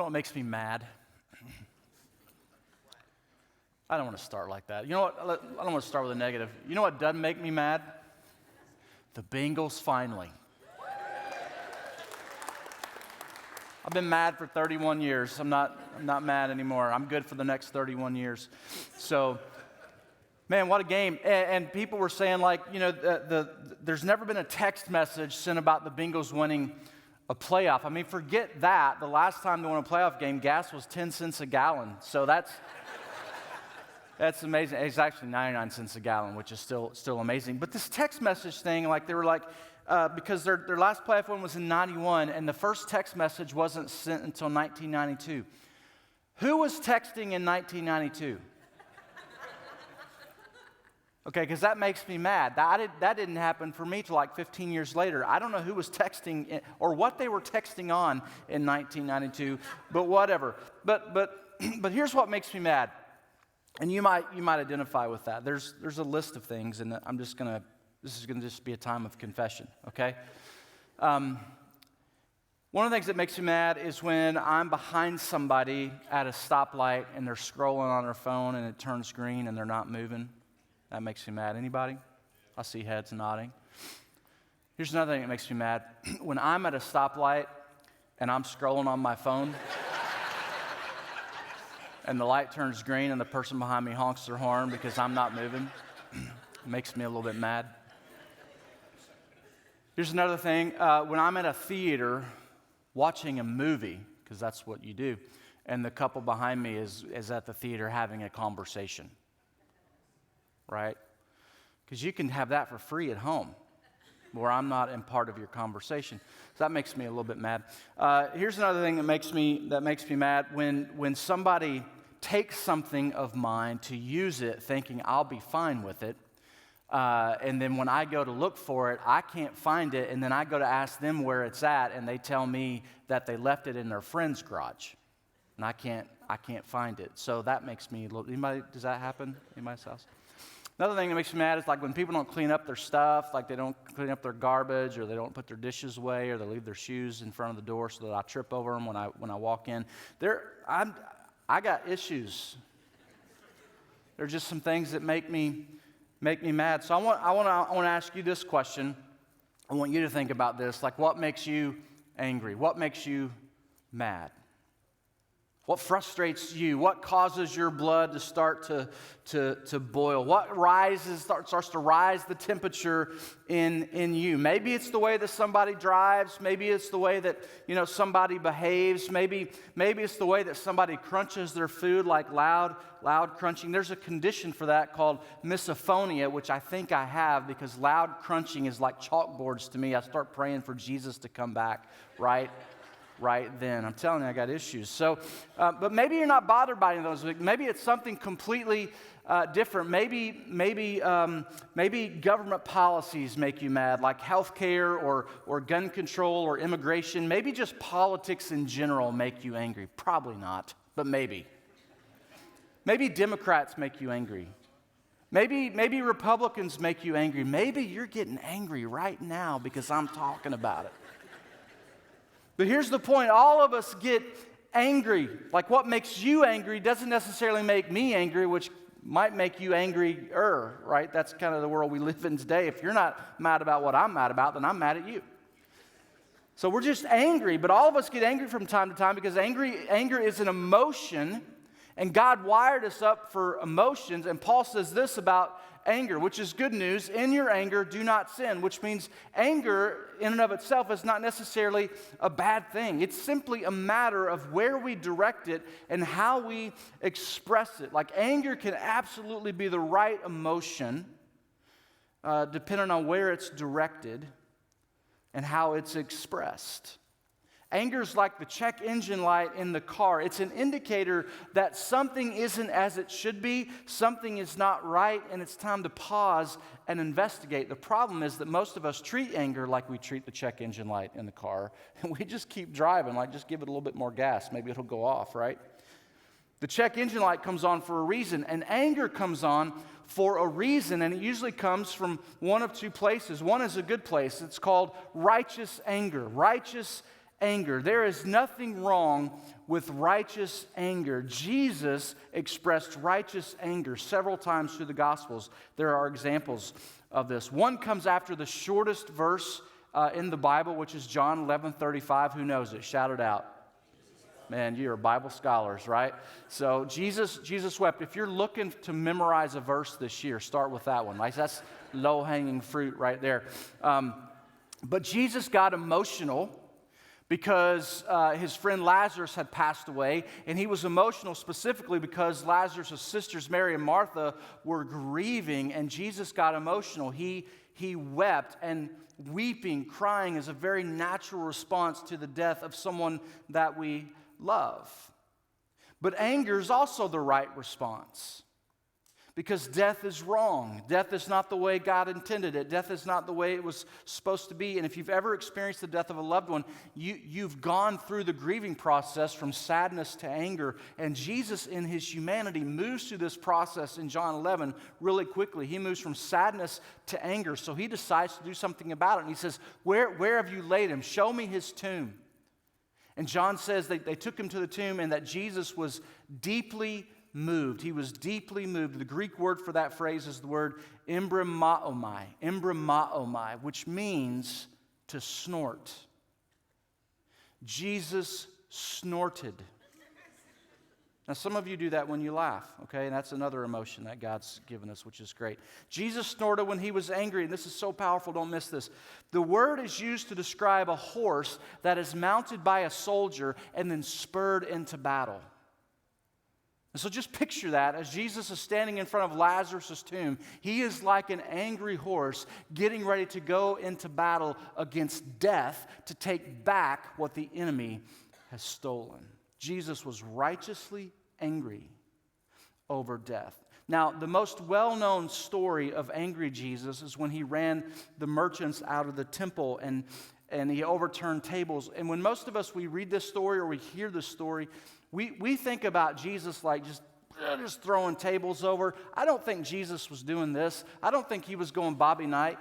know what makes me mad? I don't want to start like that. You know what? I don't want to start with a negative. You know what doesn't make me mad? The Bengals finally. I've been mad for 31 years. I'm not mad anymore. I'm good for the next 31 years. So, man, what a game. And people were saying, like, you know, there's never been a text message sent about the Bengals winning a playoff. I mean, forget that. The last time they won a playoff game, gas was 10 cents a gallon. So that's amazing. It's actually 99 cents a gallon, which is still amazing. But this text message thing, like they were like, because their last playoff win was in 91, and the first text message wasn't sent until 1992. Who was texting in 1992? Okay, because that makes me mad. That didn't happen for me till like 15 years later. I don't know who was texting or what they were texting on in 1992, but whatever. But here's what makes me mad. And you might identify with that. There's a list of things, and this is gonna just be a time of confession, okay? One of the things that makes me mad is when I'm behind somebody at a stoplight and they're scrolling on their phone and it turns green and they're not moving. That makes me mad. Anybody? I see heads nodding. Here's another thing that makes me mad. When I'm at a stoplight and I'm scrolling on my phone and the light turns green and the person behind me honks their horn because I'm not moving, it makes me a little bit mad. Here's another thing. When I'm at a theater watching a movie, because that's what you do, and the couple behind me is at the theater having a conversation, right? Because you can have that for free at home where I'm not in part of your conversation. So that makes me a little bit mad. Here's another thing that makes me mad. When somebody takes something of mine to use it thinking I'll be fine with it, and then when I go to look for it, I can't find it, and then I go to ask them where it's at, and they tell me that they left it in their friend's garage, and I can't find it. So that makes me a little. Does that happen? Anybody's house? Another thing that makes me mad is like when people don't clean up their stuff, like they don't clean up their garbage, or they don't put their dishes away, or they leave their shoes in front of the door so that I trip over them when I walk in. I got issues. There are just some things that make me mad. So I want to ask you this question. I want you to think about this. Like, what makes you angry? What makes you mad? What frustrates you? What causes your blood to start to boil? What starts to rise the temperature in you? Maybe it's the way that somebody drives. Maybe it's the way that somebody behaves. Maybe it's the way that somebody crunches their food, like loud crunching. There's a condition for that called misophonia, which I think I have because loud crunching is like chalkboards to me. I start praying for Jesus to come back right then. I'm telling you, I got issues. So, but maybe you're not bothered by any of those. Maybe it's something completely different. Maybe government policies make you mad, like healthcare or gun control or immigration. Maybe just politics in general make you angry. Probably not, but maybe. Maybe Democrats make you angry. Maybe Republicans make you angry. Maybe you're getting angry right now because I'm talking about it. But here's the point. All of us get angry. Like what makes you angry doesn't necessarily make me angry, which might make you angrier, right? That's kind of the world we live in today. If you're not mad about what I'm mad about, then I'm mad at you. So we're just angry, but all of us get angry from time to time because anger is an emotion, and God wired us up for emotions. And Paul says this about anger, which is good news. In your anger, do not sin, which means anger in and of itself is not necessarily a bad thing. It's simply a matter of where we direct it and how we express it. Like anger can absolutely be the right emotion depending on where it's directed and how it's expressed. Anger is like the check engine light in the car. It's an indicator that something isn't as it should be, something is not right, and it's time to pause and investigate. The problem is that most of us treat anger like we treat the check engine light in the car, and we just keep driving, like just give it a little bit more gas, maybe it'll go off, right? The check engine light comes on for a reason, and anger comes on for a reason, and it usually comes from one of two places. One is a good place. It's called righteous anger. Righteous anger. There is nothing wrong with righteous anger. Jesus expressed righteous anger several times through the Gospels. There are examples of this. One comes after the shortest verse in the Bible, which is John 11:35. Who knows it? Shout it out. Man, you are Bible scholars, right? So Jesus wept. If you're looking to memorize a verse this year, start with that one. Like, that's low-hanging fruit right there. But Jesus got emotional because his friend Lazarus had passed away, and he was emotional specifically because Lazarus' sisters, Mary and Martha, were grieving, and Jesus got emotional. He wept, and weeping, crying is a very natural response to the death of someone that we love. But anger is also the right response. Because death is wrong. Death is not the way God intended it. Death is not the way it was supposed to be. And if you've ever experienced the death of a loved one, you've gone through the grieving process from sadness to anger. And Jesus, in his humanity, moves through this process in John 11 really quickly. He moves from sadness to anger. So he decides to do something about it. And he says, where have you laid him? Show me his tomb. And John says they took him to the tomb and that Jesus was deeply moved. He was deeply moved. The Greek word for that phrase is the word embrimaomai, which means to snort. Jesus snorted. Now, some of you do that when you laugh, okay? And that's another emotion that God's given us, which is great. Jesus snorted when he was angry, and this is so powerful, don't miss this. The word is used to describe a horse that is mounted by a soldier and then spurred into battle. And so just picture that as Jesus is standing in front of Lazarus' tomb. He is like an angry horse getting ready to go into battle against death to take back what the enemy has stolen. Jesus was righteously angry over death. Now, the most well-known story of angry Jesus is when he ran the merchants out of the temple and he overturned tables. And when most of us, we read this story or we hear this story, we think about Jesus like just throwing tables over. I don't think Jesus was doing this. I don't think he was going Bobby Knight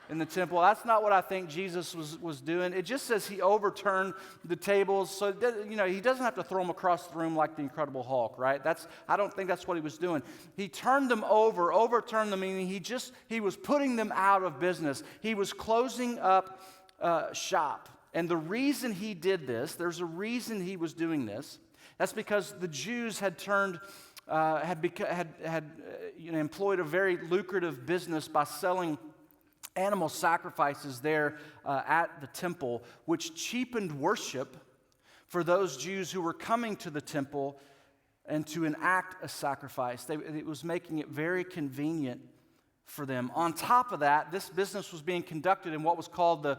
in the temple. That's not what I think Jesus was doing. It just says he overturned the tables. So, he doesn't have to throw them across the room like the Incredible Hulk, right? I don't think that's what he was doing. He turned them over, overturned them, meaning he was putting them out of business. He was closing up shop. And the reason he did this, there's a reason he was doing this. That's because the Jews had employed a very lucrative business by selling animal sacrifices there at the temple, which cheapened worship for those Jews who were coming to the temple and to enact a sacrifice. It was making it very convenient for them. On top of that, this business was being conducted in what was called the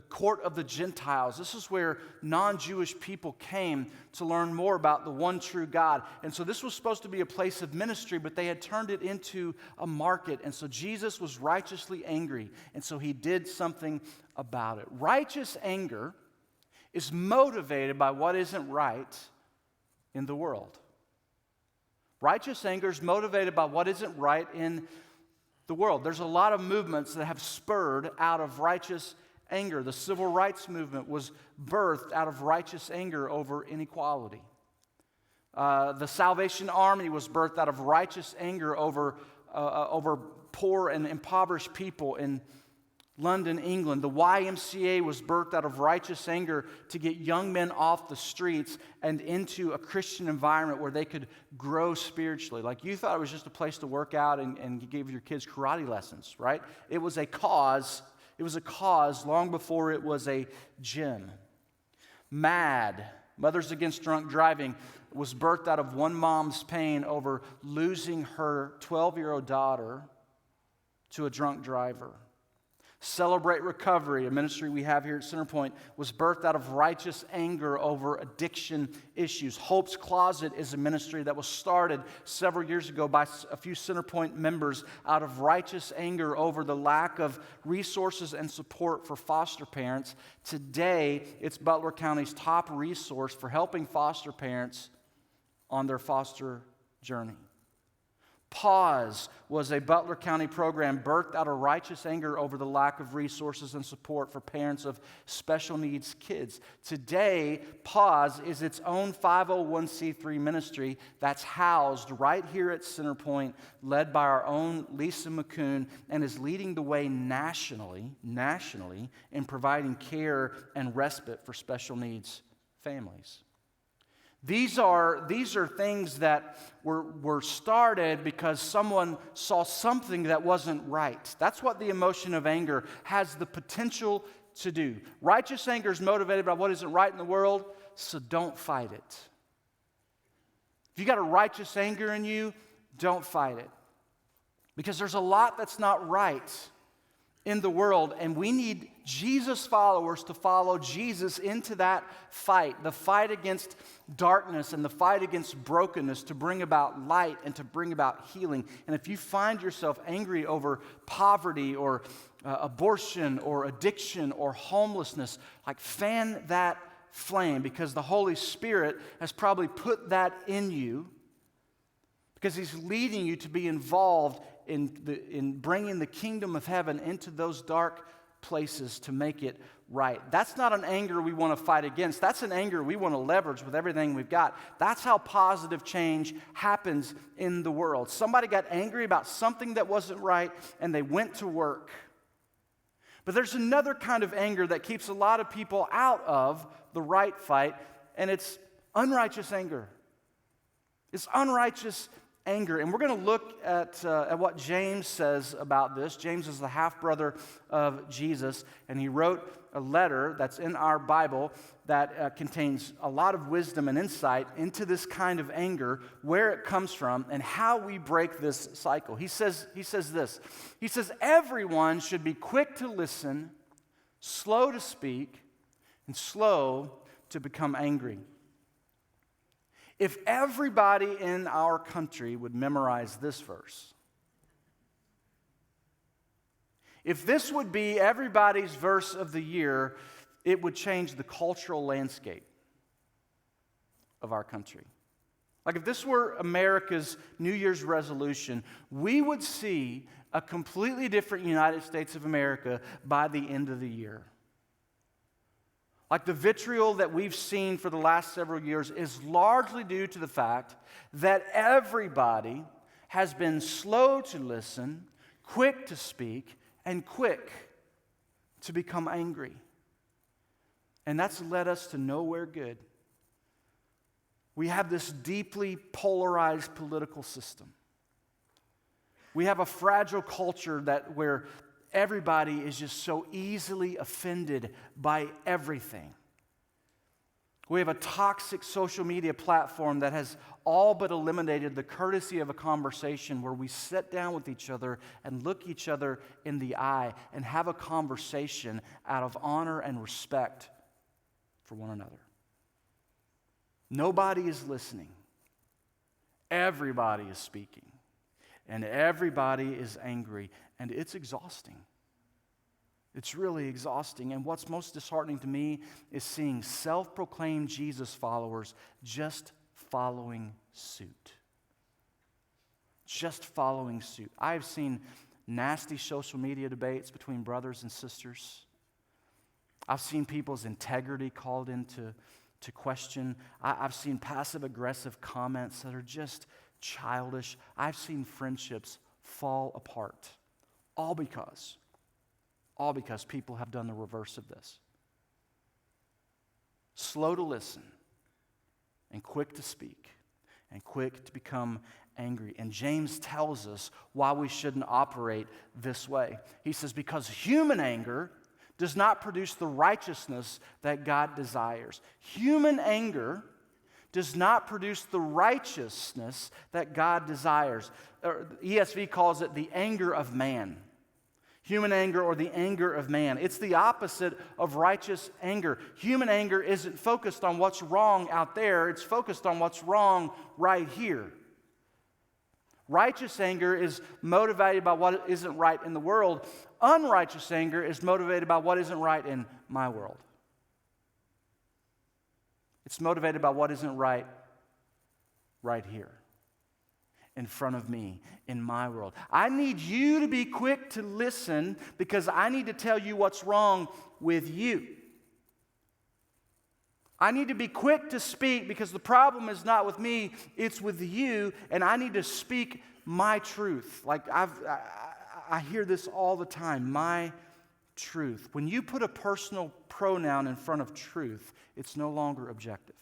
court of the Gentiles. This is where non-Jewish people came to learn more about the one true God. And so this was supposed to be a place of ministry, but they had turned it into a market. And so Jesus was righteously angry, and so he did something about it. Righteous anger is motivated by what isn't right in the world. Righteous anger is motivated by what isn't right in the world. There's a lot of movements that have spurred out of righteous anger. The civil rights movement was birthed out of righteous anger over inequality. The Salvation Army was birthed out of righteous anger over poor and impoverished people in London, England. The YMCA was birthed out of righteous anger to get young men off the streets and into a Christian environment where they could grow spiritually. Like, you thought it was just a place to work out and you gave your kids karate lessons, right? It was a cause. It was a cause long before it was a gym. MAD, Mothers Against Drunk Driving, was birthed out of one mom's pain over losing her 12-year-old daughter to a drunk driver. Celebrate Recovery, a ministry we have here at Centerpoint, was birthed out of righteous anger over addiction issues. Hope's Closet is a ministry that was started several years ago by a few Centerpoint members out of righteous anger over the lack of resources and support for foster parents. Today, it's Butler County's top resource for helping foster parents on their foster journey. Pause was a Butler County program birthed out of righteous anger over the lack of resources and support for parents of special needs kids. Today, Pause is its own 501c3 ministry that's housed right here at Center Pointe, led by our own Lisa McCoon, and is leading the way nationally in providing care and respite for special needs families. These are things that were started because someone saw something that wasn't right. That's what the emotion of anger has the potential to do. Righteous anger is motivated by what isn't right in the world, so don't fight it. If you got a righteous anger in you, don't fight it. Because there's a lot that's not right in the world, and we need Jesus followers to follow Jesus into that fight, the fight against darkness and the fight against brokenness, to bring about light and to bring about healing. And if you find yourself angry over poverty or abortion or addiction or homelessness, like fan that flame, because the Holy Spirit has probably put that in you, because He's leading you to be involved in bringing the kingdom of heaven into those dark places to make it right. That's not an anger we want to fight against. That's an anger we want to leverage with everything we've got. That's how positive change happens in the world. Somebody got angry about something that wasn't right, and they went to work. But there's another kind of anger that keeps a lot of people out of the right fight, and it's unrighteous anger. It's unrighteous anger. And we're going to look at what James says about this. James is the half-brother of Jesus, and he wrote a letter that's in our Bible that contains a lot of wisdom and insight into this kind of anger, where it comes from, and how we break this cycle. He says this. He says, everyone should be quick to listen, slow to speak, and slow to become angry. If everybody in our country would memorize this verse, if this would be everybody's verse of the year, it would change the cultural landscape of our country. Like if this were America's New Year's resolution, we would see a completely different United States of America by the end of the year. Like the vitriol that we've seen for the last several years is largely due to the fact that everybody has been slow to listen, quick to speak, and quick to become angry. And that's led us to nowhere good. We have this deeply polarized political system. We have a fragile culture where everybody is just so easily offended by everything. We have a toxic social media platform that has all but eliminated the courtesy of a conversation where we sit down with each other and look each other in the eye and have a conversation out of honor and respect for one another. Nobody is listening. Everybody is speaking. And everybody is angry. And it's exhausting. It's really exhausting. And what's most disheartening to me is seeing self-proclaimed Jesus followers just following suit. Just following suit. I've seen nasty social media debates between brothers and sisters. I've seen people's integrity called into question. I've seen passive-aggressive comments that are just childish. I've seen friendships fall apart. All because people have done the reverse of this. Slow to listen, and quick to speak, and quick to become angry. And James tells us why we shouldn't operate this way. He says, because human anger does not produce the righteousness that God desires. Human anger does not produce the righteousness that God desires. ESV calls it the anger of man. Human anger, or the anger of man. It's the opposite of righteous anger. Human anger isn't focused on what's wrong out there. It's focused on what's wrong right here. Righteous anger is motivated by what isn't right in the world. Unrighteous anger is motivated by what isn't right in my world. It's motivated by what isn't right here. in front of me in my world. I need you to be quick to listen because I need to tell you what's wrong with you. I need to be quick to speak because the problem is not with me, it's with you, and I need to speak my truth. Like I hear this all the time, my truth. When you put a personal pronoun in front of truth, it's no longer objective.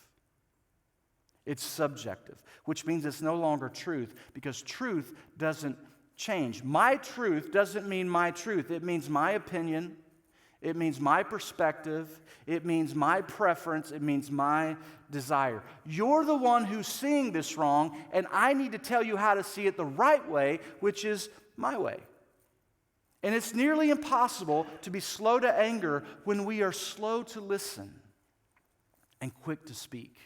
It's subjective, which means it's no longer truth because truth doesn't change. My truth doesn't mean my truth. It means my opinion. It means my perspective. It means my preference. It means my desire. You're the one who's seeing this wrong, and I need to tell you how to see it the right way, which is my way. And it's nearly impossible to be slow to anger when we are slow to listen and quick to speak.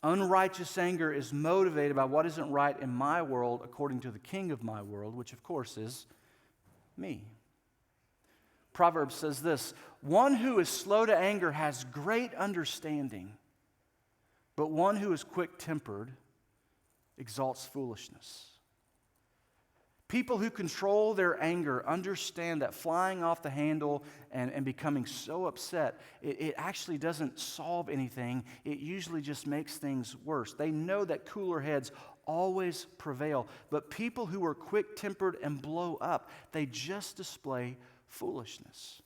Unrighteous anger is motivated by what isn't right in my world according to the king of my world, which of course is me. Proverbs says this, one who is slow to anger has great understanding, but one who is quick-tempered exalts foolishness. People who control their anger understand that flying off the handle and becoming so upset, it actually doesn't solve anything. It usually just makes things worse. They know that cooler heads always prevail. But people who are quick-tempered and blow up, they just display foolishness.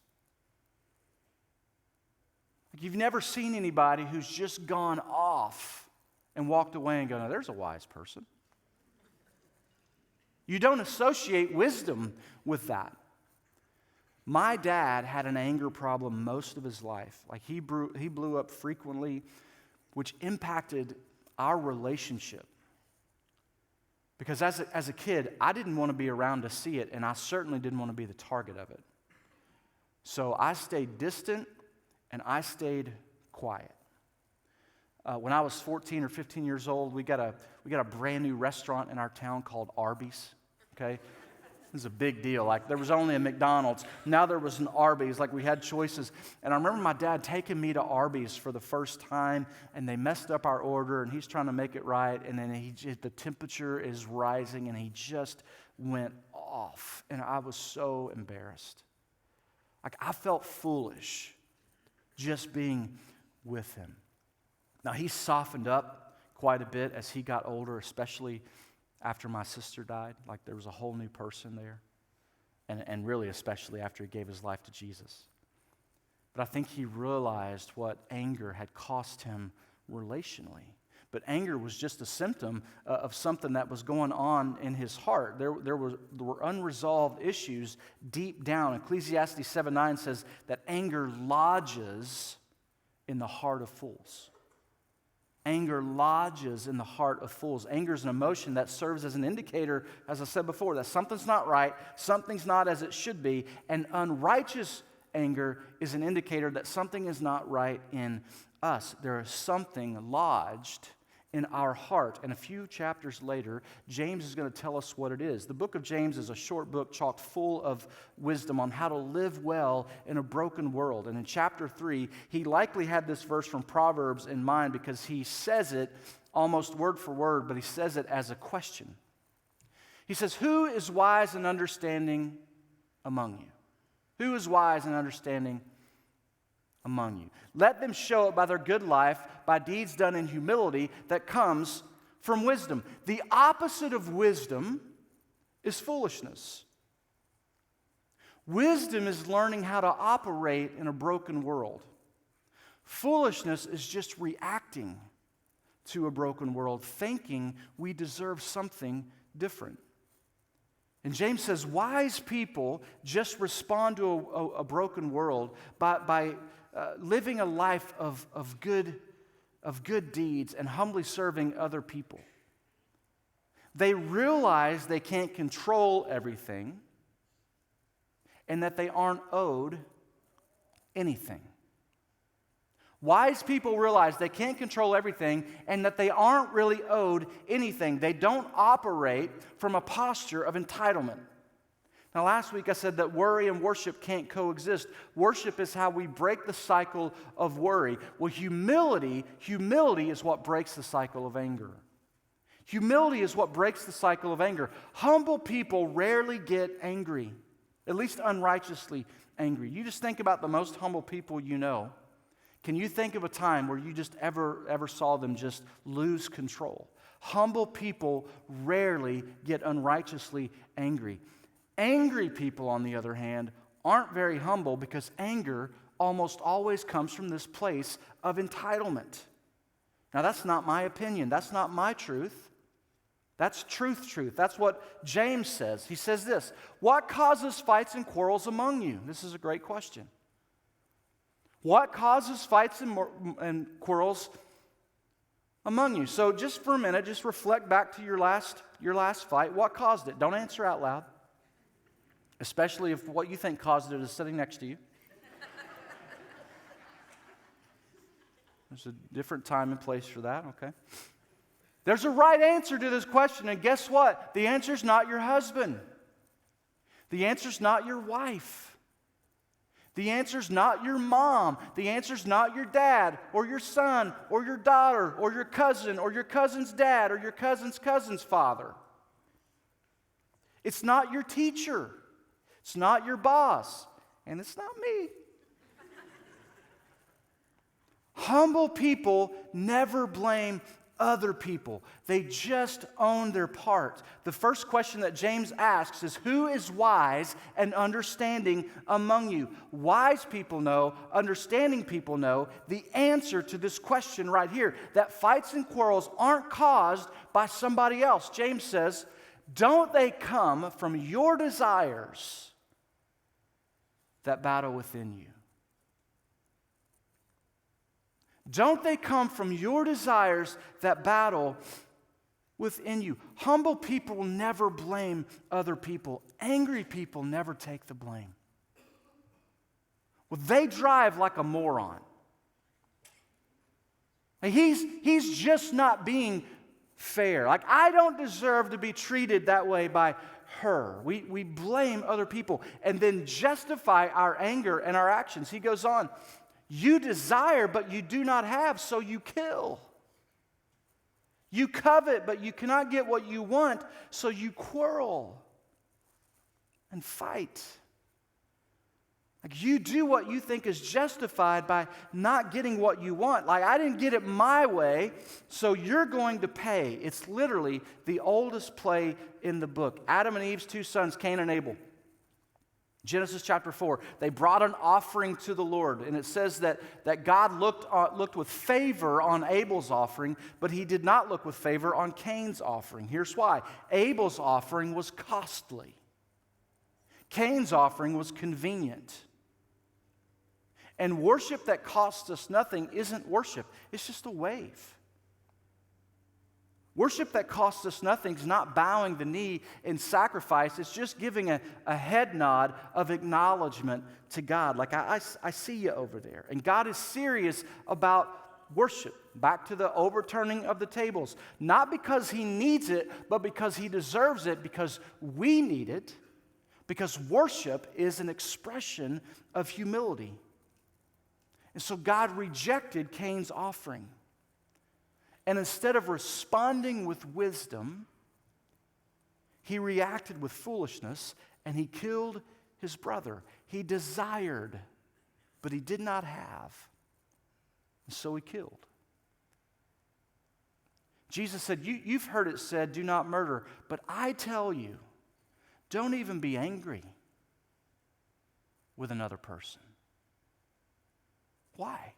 Like you've never seen anybody who's just gone off and walked away and go, now there's a wise person. You don't associate wisdom with that. My dad had an anger problem most of his life. Like he blew up frequently, which impacted our relationship. Because as a kid, I didn't want to be around to see it, and I certainly didn't want to be the target of it. So I stayed distant, and I stayed quiet. When I was 14 or 15 years old, we got a brand new restaurant in our town called Arby's. Okay, it was a big deal. Like there was only a McDonald's. Now there was an Arby's. Like we had choices. And I remember my dad taking me to Arby's for the first time, and they messed up our order, and he's trying to make it right. And then the temperature is rising, and he just went off. And I was so embarrassed. Like I felt foolish just being with him. Now he softened up quite a bit as he got older, especially after my sister died. Like there was a whole new person there. And really especially after he gave his life to Jesus. But I think he realized what anger had cost him relationally. But anger was just a symptom of something that was going on in his heart. There were unresolved issues deep down. Ecclesiastes 7:9 says that anger lodges in the heart of fools. Anger lodges in the heart of fools. Anger is an emotion that serves as an indicator, as I said before, that something's not right, something's not as it should be, and unrighteous anger is an indicator that something is not right in us. There is something lodged in our heart. And a few chapters later, James is going to tell us what it is. The book of James is a short book chock full of wisdom on how to live well in a broken world. And in chapter 3, he likely had this verse from Proverbs in mind because he says it almost word for word, but he says it as a question. He says, "Who is wise and understanding among you? Who is wise and understanding among you? Let them show it by their good life, by deeds done in humility that comes from wisdom." The opposite of wisdom is foolishness. Wisdom is learning how to operate in a broken world. Foolishness is just reacting to a broken world, thinking we deserve something different. And James says wise people just respond to a broken world by living a life of good deeds and humbly serving other people. They realize they can't control everything and that they aren't owed anything. Wise people realize they can't control everything and that they aren't really owed anything. They don't operate from a posture of entitlement. Now, last week I said that worry and worship can't coexist. Worship is how we break the cycle of worry. Well, humility is what breaks the cycle of anger. Humility is what breaks the cycle of anger. Humble people rarely get angry, at least unrighteously angry. You just think about the most humble people you know. Can you think of a time where you just ever saw them just lose control? Humble people rarely get unrighteously angry. Angry people, on the other hand, aren't very humble because anger almost always comes from this place of entitlement. Now, that's not my opinion. That's not my truth. That's truth. That's what James says. He says this, what causes fights and quarrels among you? This is a great question. What causes fights and quarrels among you? So just for a minute, just reflect back to your last fight. What caused it? Don't answer out loud, especially if what you think caused it is sitting next to you. There's a different time and place for that, okay? There's a right answer to this question, and guess what? The answer's not your husband. The answer's not your wife. The answer's not your mom. The answer's not your dad or your son or your daughter or your cousin's dad or your cousin's father. It's not your teacher. It's not your boss. And it's not me. Humble people never blame other people. They just own their part. The first question that James asks is, who is wise and understanding among you? Wise people know, understanding people know the answer to this question right here, that fights and quarrels aren't caused by somebody else. James says, don't they come from your desires that battle within you? Don't they come from your desires that battle within you? Humble people never blame other people. Angry people never take the blame. Well, they drive like a moron. He's just not being fair. Like, I don't deserve to be treated that way by her. We blame other people and then justify our anger and our actions. He goes on, you desire, but you do not have, so you kill. You covet, but you cannot get what you want, so you quarrel and fight. Like, you do what you think is justified by not getting what you want. Like, I didn't get it my way, so you're going to pay. It's literally the oldest play in the book. Adam and Eve's two sons, Cain and Abel. Genesis chapter 4, they brought an offering to the Lord, and it says that God looked with favor on Abel's offering, but he did not look with favor on Cain's offering. Here's why. Abel's offering was costly. Cain's offering was convenient. And worship that costs us nothing isn't worship. It's just a wave. Worship that costs us nothing is not bowing the knee in sacrifice. It's just giving a head nod of acknowledgement to God. Like, I see you over there. And God is serious about worship. Back to the overturning of the tables. Not because he needs it, but because he deserves it, because we need it. Because worship is an expression of humility. And so God rejected Cain's offering. And instead of responding with wisdom, he reacted with foolishness and he killed his brother. He desired, but he did not have. And so he killed. Jesus said, you've heard it said, do not murder. But I tell you, don't even be angry with another person. Why?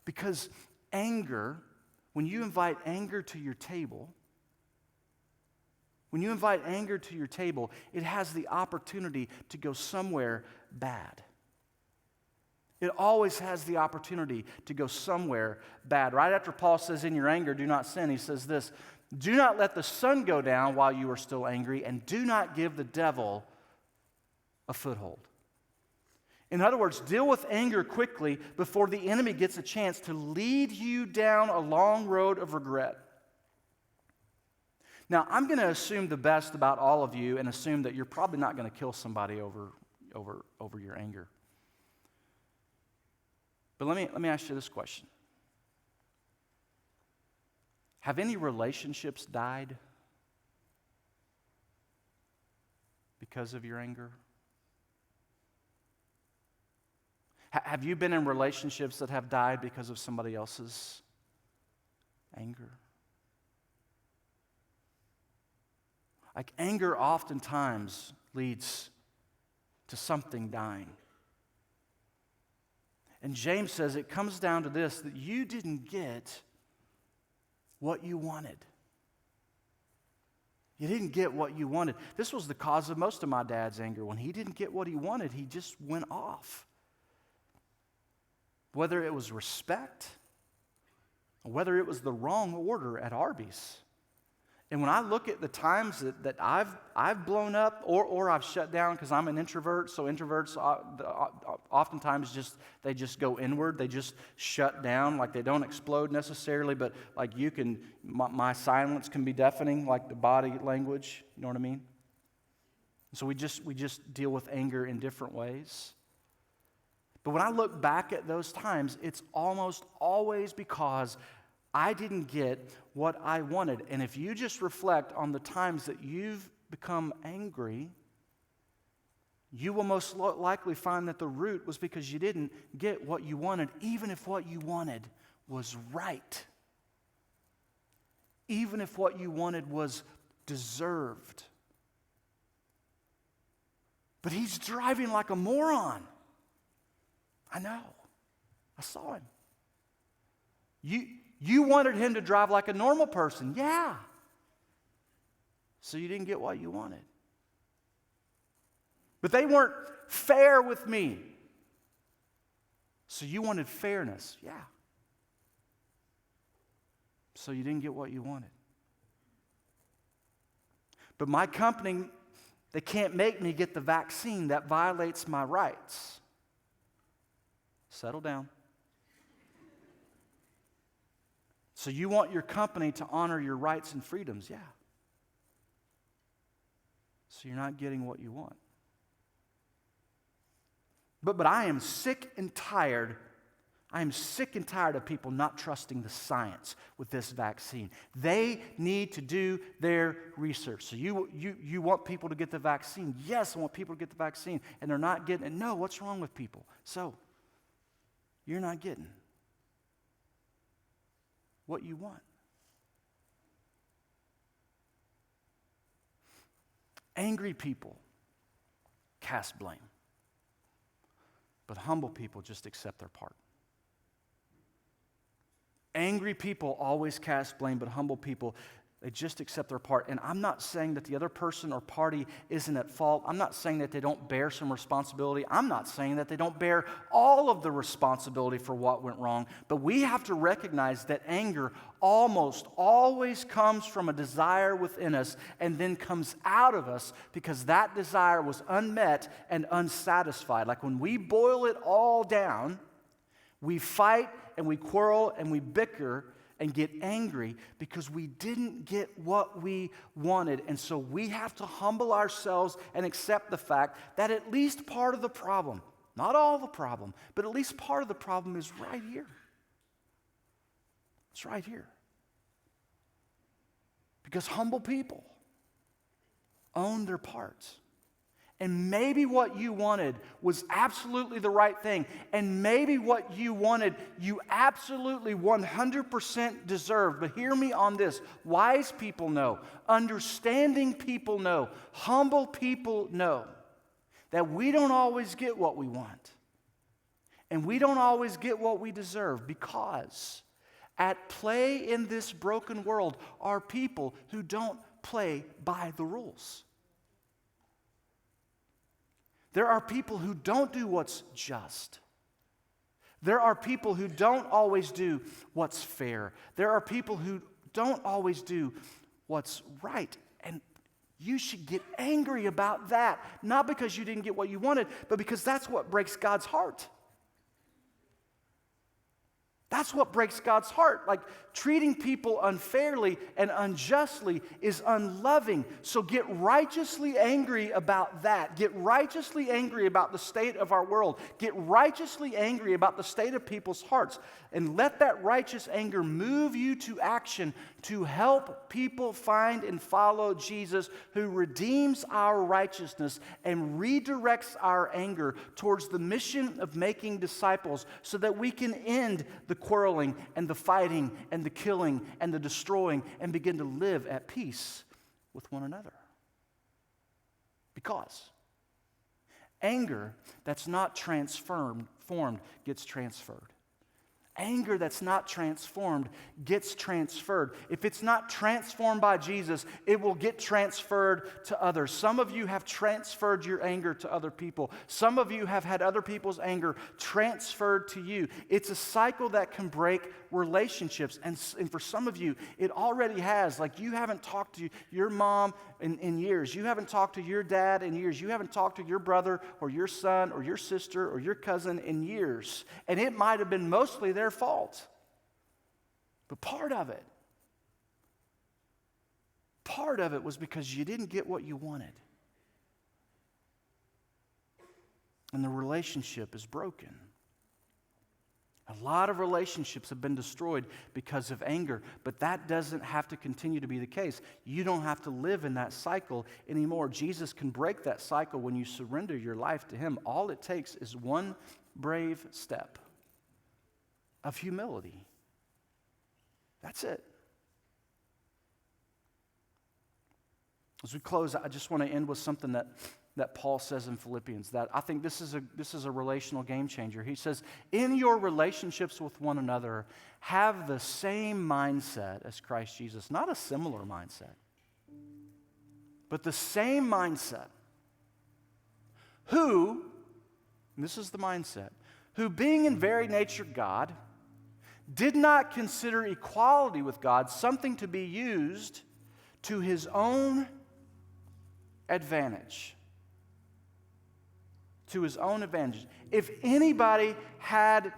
Because anger, when you invite anger to your table, it has the opportunity to go somewhere bad. It always has the opportunity to go somewhere bad. Right after Paul says, in your anger, do not sin, he says this, do not let the sun go down while you are still angry, and do not give the devil a foothold. In other words, deal with anger quickly before the enemy gets a chance to lead you down a long road of regret. Now, I'm going to assume the best about all of you and assume that you're probably not going to kill somebody over your anger. But let me ask you this question. Have any relationships died because of your anger? Have you been in relationships that have died because of somebody else's anger? Like, anger oftentimes leads to something dying. And James says it comes down to this, that you didn't get what you wanted. You didn't get what you wanted. This was the cause of most of my dad's anger. When he didn't get what he wanted, he just went off. Whether it was respect, or whether it was the wrong order at Arby's. And when I look at the times that I've blown up or I've shut down, because I'm an introvert, so introverts oftentimes they just go inward. They just shut down, like they don't explode necessarily, but like my silence can be deafening, like the body language. You know what I mean? So we just deal with anger in different ways. But when I look back at those times, it's almost always because I didn't get what I wanted. And if you just reflect on the times that you've become angry, you will most likely find that the root was because you didn't get what you wanted, even if what you wanted was right. Even if what you wanted was deserved. But he's driving like a moron. I know. I saw him. You wanted him to drive like a normal person. Yeah. So you didn't get what you wanted. But they weren't fair with me. So you wanted fairness. Yeah. So you didn't get what you wanted. But my company, they can't make me get the vaccine. That violates my rights. Settle down. So you want your company to honor your rights and freedoms, yeah. So you're not getting what you want. But I am sick and tired. I am sick and tired of people not trusting the science with this vaccine. They need to do their research. So you want people to get the vaccine? Yes, I want people to get the vaccine. And they're not getting it. No, what's wrong with people? So you're not getting what you want. Angry people cast blame, but humble people just accept their part. Angry people always cast blame, but humble people, they just accept their part. And I'm not saying that the other person or party isn't at fault. I'm not saying that they don't bear some responsibility. I'm not saying that they don't bear all of the responsibility for what went wrong. But we have to recognize that anger almost always comes from a desire within us and then comes out of us because that desire was unmet and unsatisfied. Like when we boil it all down, we fight and we quarrel and we bicker and get angry because we didn't get what we wanted. And so we have to humble ourselves and accept the fact that at least part of the problem, not all the problem, but at least part of the problem is right here. It's right here. Because humble people own their parts. And maybe what you wanted was absolutely the right thing. And maybe what you wanted, you absolutely 100% deserved. But hear me on this. Wise people know. Understanding people know. Humble people know that we don't always get what we want. And we don't always get what we deserve because at play in this broken world are people who don't play by the rules. There are people who don't do what's just. There are people who don't always do what's fair. There are people who don't always do what's right. And you should get angry about that, not because you didn't get what you wanted, but because that's what breaks God's heart. That's what breaks God's heart. Like, treating people unfairly and unjustly is unloving. So get righteously angry about that. Get righteously angry about the state of our world. Get righteously angry about the state of people's hearts. And let that righteous anger move you to action to help people find and follow Jesus, who redeems our righteousness and redirects our anger towards the mission of making disciples, so that we can end the quarreling and the fighting and the killing and the destroying and begin to live at peace with one another. Because anger that's not transformed gets transferred. Anger that's not transformed gets transferred. If it's not transformed by Jesus, it will get transferred to others. Some of you have transferred your anger to other people. Some of you have had other people's anger transferred to you. It's a cycle that can break relationships. And for some of you, it already has. Like, you haven't talked to your mom in years. You haven't talked to your dad in years. You haven't talked to your brother or your son or your sister or your cousin in years. And it might have been mostly their fault. But part of it was because you didn't get what you wanted. And the relationship is broken. A lot of relationships have been destroyed because of anger, but that doesn't have to continue to be the case. You don't have to live in that cycle anymore. Jesus can break that cycle when you surrender your life to Him. All it takes is one brave step of humility. That's it. As we close, I just want to end with something that Paul says in Philippians, that I think this is a relational game changer. He says, in your relationships with one another, have the same mindset as Christ Jesus. Not a similar mindset, but the same mindset. Who, and this is the mindset, who being in very nature God, did not consider equality with God something to be used to his own advantage. To his own advantage. If anybody had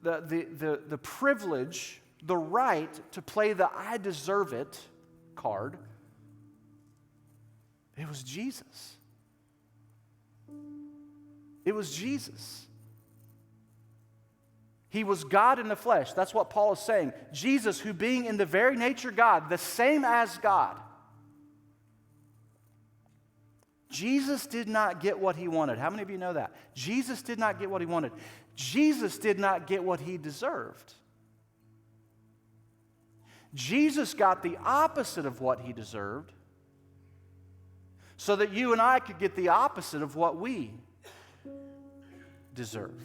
the privilege, the right to play the I deserve it card, it was Jesus. It was Jesus. He was God in the flesh. That's what Paul is saying. Jesus, who being in the very nature God, the same as God. Jesus did not get what he wanted. How many of you know that? Jesus did not get what he wanted. Jesus did not get what he deserved. Jesus got the opposite of what he deserved, so that you and I could get the opposite of what we deserve.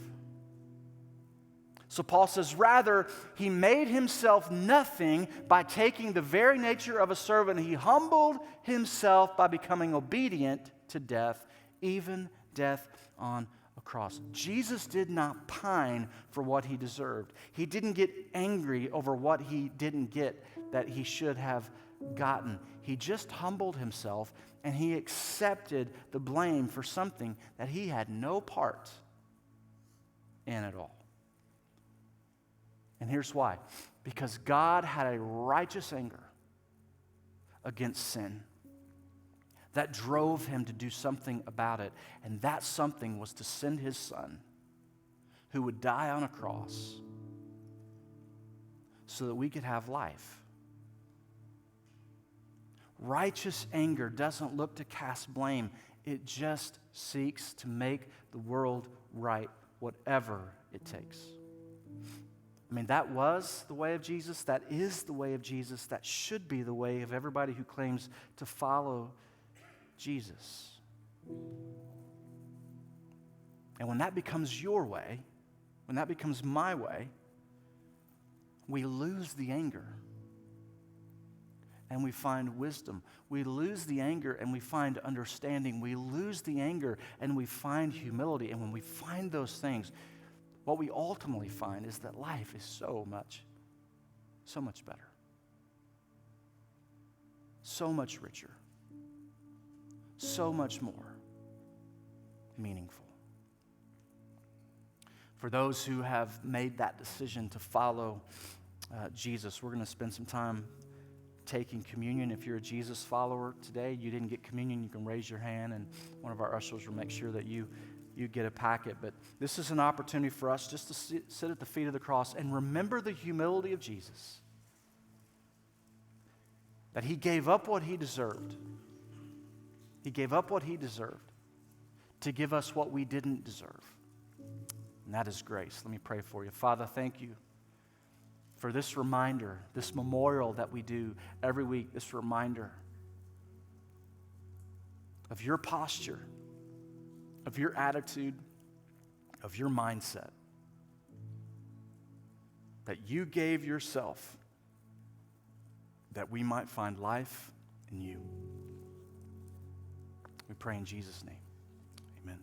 So Paul says, rather, he made himself nothing by taking the very nature of a servant. He humbled himself by becoming obedient to death, even death on a cross. Jesus did not pine for what he deserved. He didn't get angry over what he didn't get that he should have gotten. He just humbled himself, and he accepted the blame for something that he had no part in at all. And here's why. Because God had a righteous anger against sin that drove him to do something about it. And that something was to send his son, who would die on a cross so that we could have life. Righteous anger doesn't look to cast blame. It just seeks to make the world right, whatever it takes. I mean, that was the way of Jesus. That is the way of Jesus. That should be the way of everybody who claims to follow Jesus. And when that becomes your way, when that becomes my way, we lose the anger and we find wisdom. We lose the anger and we find understanding. We lose the anger and we find humility. And when we find those things, what we ultimately find is that life is so much better, so much richer, so much more meaningful. For those who have made that decision to follow Jesus, we're going to spend some time taking communion. If you're a Jesus follower today, you didn't get communion, you can raise your hand, and one of our ushers will make sure that you get a packet. But this is an opportunity for us just to sit at the feet of the cross and remember the humility of Jesus. That he gave up what he deserved. He gave up what he deserved to give us what we didn't deserve. And that is grace. Let me pray for you. Father, thank you for this reminder, this memorial that we do every week, this reminder of your posture, of your attitude, of your mindset. That you gave yourself that we might find life in you. We pray in Jesus' name. Amen.